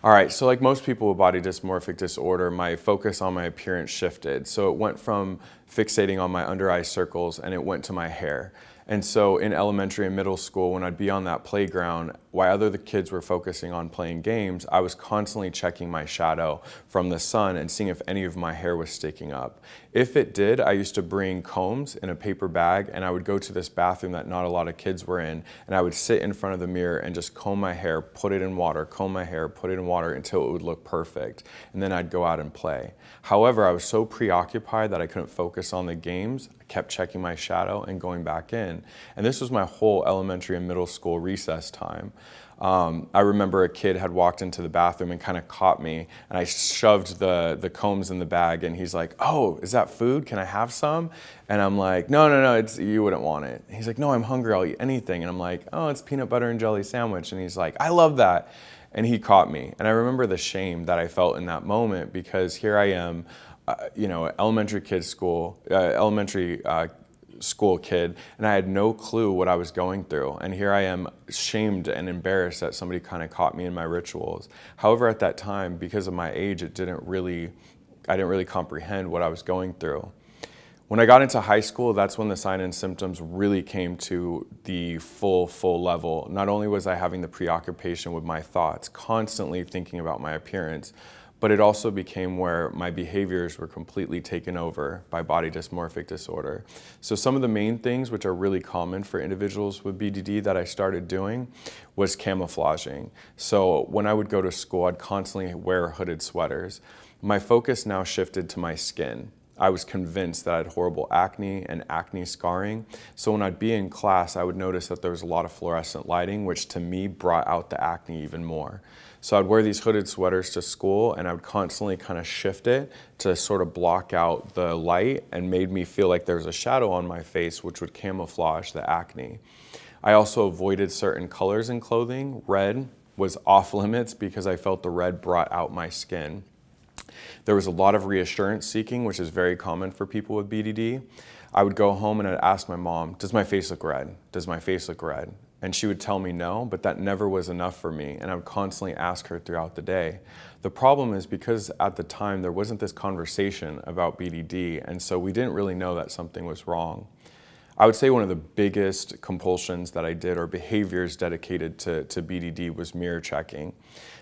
All right, so like most people with body dysmorphic disorder, my focus on my appearance shifted. So it went from fixating on my under eye circles and it went to my hair. And so in elementary and middle school, when I'd be on that playground, while other kids were focusing on playing games, I was constantly checking my shadow from the sun and seeing if any of my hair was sticking up. If it did, I used to bring combs in a paper bag and I would go to this bathroom that not a lot of kids were in, and I would sit in front of the mirror and just comb my hair, put it in water, comb my hair, put it in water until it would look perfect. And then I'd go out and play. However, I was so preoccupied that I couldn't focus on the games. I kept checking my shadow and going back in. And this was my whole elementary and middle school recess time. I remember a kid had walked into the bathroom and kind of caught me, and I shoved the combs in the bag, and he's like, "Oh, is that food? Can I have some?" And I'm like, no, you wouldn't want it. And he's like, "No, I'm hungry, I'll eat anything." And I'm like, "Oh, it's peanut butter and jelly sandwich." And he's like, "I love that." And he caught me. And I remember the shame that I felt in that moment, because here I am, elementary school kid, and I had no clue what I was going through. And here I am, shamed and embarrassed that somebody kind of caught me in my rituals. However, at that time, because of my age, I didn't really comprehend what I was going through. When I got into high school, that's when the signs and symptoms really came to the full level. Not only was I having the preoccupation with my thoughts, constantly thinking about my appearance, but it also became where my behaviors were completely taken over by body dysmorphic disorder. So some of the main things which are really common for individuals with BDD that I started doing was camouflaging. So when I would go to school, I'd constantly wear hooded sweaters. My focus now shifted to my skin. I was convinced that I had horrible acne and acne scarring. So when I'd be in class, I would notice that there was a lot of fluorescent lighting, which to me brought out the acne even more. So I'd wear these hooded sweaters to school, and I would constantly kind of shift it to sort of block out the light, and made me feel like there was a shadow on my face, which would camouflage the acne. I also avoided certain colors in clothing. Red was off limits because I felt the red brought out my skin. There was a lot of reassurance seeking, which is very common for people with BDD. I would go home and I'd ask my mom, "Does my face look red? Does my face look red?" And she would tell me no, but that never was enough for me, and I would constantly ask her throughout the day. The problem is because at the time there wasn't this conversation about BDD, and so we didn't really know that something was wrong. I would say one of the biggest compulsions that I did, or behaviors dedicated to BDD, was mirror checking.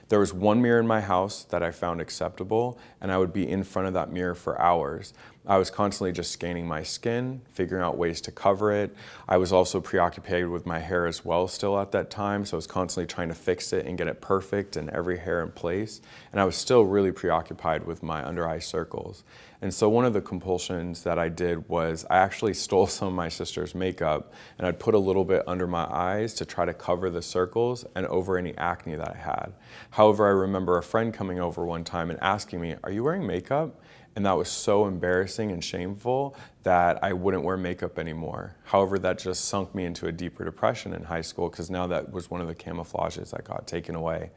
There was one mirror in my house that I found acceptable, and I would be in front of that mirror for hours. I was constantly just scanning my skin, figuring out ways to cover it. I was also preoccupied with my hair as well still at that time, so I was constantly trying to fix it and get it perfect and every hair in place. And I was still really preoccupied with my under eye circles. And so one of the compulsions that I did was I actually stole some of my sister's makeup, and I'd put a little bit under my eyes to try to cover the circles and over any acne that I had. However, I remember a friend coming over one time and asking me, "Are you wearing makeup?" And that was so embarrassing and shameful that I wouldn't wear makeup anymore. However, that just sunk me into a deeper depression in high school, because now that was one of the camouflages that got taken away.